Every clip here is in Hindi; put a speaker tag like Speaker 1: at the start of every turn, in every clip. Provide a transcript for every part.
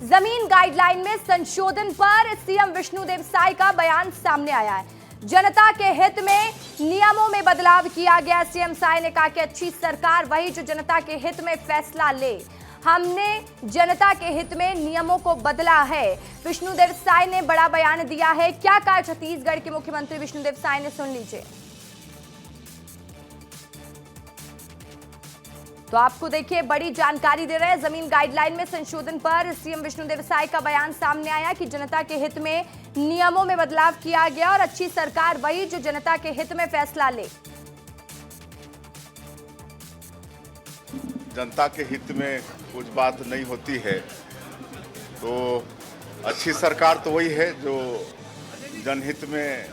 Speaker 1: जमीन गाइडलाइन में संशोधन पर सीएम विष्णुदेव साय का बयान सामने आया है। जनता के हित में नियमों में बदलाव किया गया। सीएम साय ने कहा कि अच्छी सरकार वही जो जनता के हित में फैसला ले। हमने जनता के हित में नियमों को बदला है। विष्णुदेव साय ने बड़ा बयान दिया है। क्या कहा छत्तीसगढ़ के मुख्यमंत्री विष्णुदेव साय ने, सुन लीजिए। तो आपको देखिए बड़ी जानकारी दे रहे हैं। जमीन गाइडलाइन में संशोधन पर सीएम विष्णुदेव साय का बयान सामने आया कि जनता के हित में नियमों में बदलाव किया गया और अच्छी सरकार वही जो जनता के हित में फैसला ले।
Speaker 2: जनता के हित में कुछ बात नहीं होती है तो अच्छी सरकार तो वही है जो जनहित में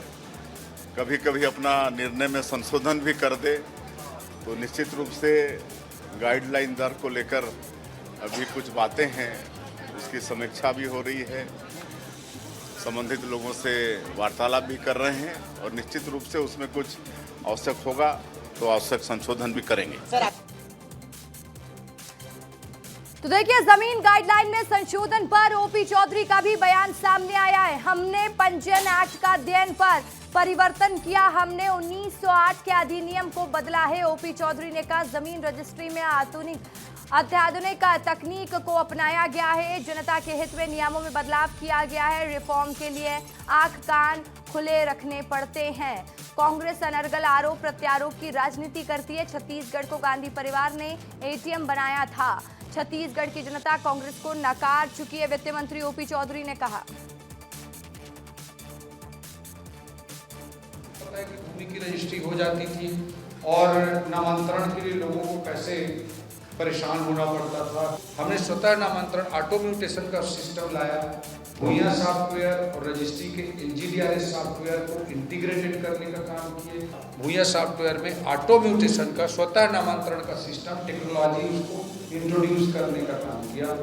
Speaker 2: कभी कभी अपना निर्णय में संशोधन भी कर दे। तो निश्चित रूप से गाइडलाइन दर को लेकर अभी कुछ बातें हैं, उसकी समीक्षा भी हो रही है। संबंधित लोगों से वार्तालाप भी कर रहे हैं और निश्चित रूप से उसमें कुछ आवश्यक होगा तो आवश्यक संशोधन भी करेंगे।
Speaker 1: तो देखिए जमीन गाइडलाइन में संशोधन पर ओपी चौधरी का भी बयान सामने आया है। हमने पंजीयन एक्ट का अध्ययन पर परिवर्तन किया, हमने 1908 के अधिनियम को बदला है। ओपी चौधरी ने कहा जमीन रजिस्ट्री में अत्याधुनिक तकनीक को अपनाया गया है। जनता के हित में नियमों में बदलाव किया गया है। रिफॉर्म के लिए आंख कान खुले रखने पड़ते हैं। कांग्रेस अनर्गल आरोप प्रत्यारोप की राजनीति करती है। छत्तीसगढ़ को गांधी परिवार ने एटीएम बनाया था। छत्तीसगढ़ की जनता कांग्रेस को नकार चुकी है, वित्त मंत्री ओपी चौधरी ने कहा।
Speaker 3: भूमि की रजिस्ट्री हो जाती थी और नामांतरण के लिए लोगों को कैसे परेशान होना पड़ता था। हमने स्वतः नामांतरण ऑटो म्यूटेशन का सिस्टम लाया। भूया सॉफ्टवेयर और रजिस्ट्री के एनजीडीआरएस सॉफ्टवेयर को इंटीग्रेटेड करने का काम किए। भूया सॉफ्टवेयर में ऑटो म्यूटेशन का स्वतः नामांतरण का सिस्टम टेक्नोलॉजी उसको इंट्रोड्यूस करने का काम किया।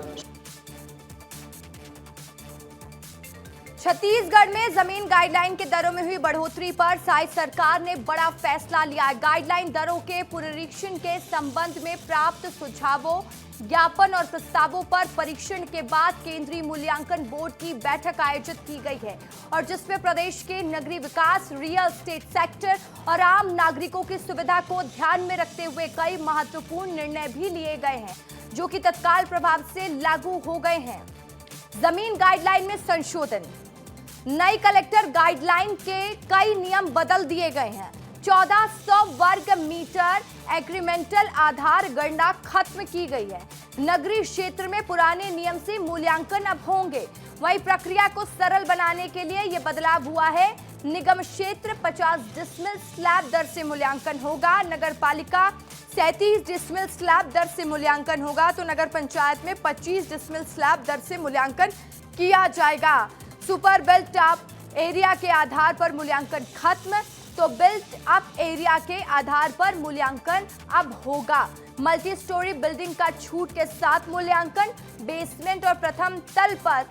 Speaker 1: छत्तीसगढ़ में जमीन गाइडलाइन के दरों में हुई बढ़ोतरी पर साय सरकार ने बड़ा फैसला लिया है। गाइडलाइन दरों के पुनरीक्षण के संबंध में प्राप्त सुझावों, ज्ञापन और प्रस्तावों पर परीक्षण के बाद केंद्रीय मूल्यांकन बोर्ड की बैठक आयोजित की गई है और जिसमें प्रदेश के नगरीय विकास, रियल एस्टेट सेक्टर और आम नागरिकों की सुविधा को ध्यान में रखते हुए कई महत्वपूर्ण निर्णय भी लिए गए हैं जो कि तत्काल प्रभाव से लागू हो गए हैं। जमीन गाइडलाइन में संशोधन, नई कलेक्टर गाइडलाइन के कई नियम बदल दिए गए हैं। 1400 वर्ग मीटर एग्रीमेंटल आधार गणना खत्म की गई है। नगरीय क्षेत्र में पुराने नियम से मूल्यांकन अब होंगे। वही प्रक्रिया को सरल बनाने के लिए यह बदलाव हुआ है। निगम क्षेत्र 50 डिसमिल स्लैब दर से मूल्यांकन होगा। नगर पालिका 37 डिसमिल स्लैब दर से मूल्यांकन होगा तो नगर पंचायत में 25 डिसमिल स्लैब दर से मूल्यांकन किया जाएगा। सुपर बिल्ट अप एरिया के आधार पर मूल्यांकन खत्म तो बिल्ट अप एरिया के आधार पर मूल्यांकन अब होगा। मल्टी स्टोरी बिल्डिंग का छूट के साथ मूल्यांकन, बेसमेंट और प्रथम तल पर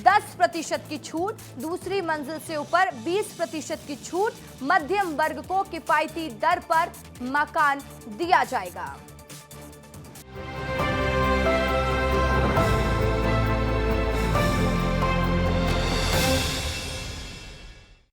Speaker 1: 10% की छूट, दूसरी मंजिल से ऊपर 20% की छूट, मध्यम वर्ग को किफायती दर पर मकान दिया जाएगा।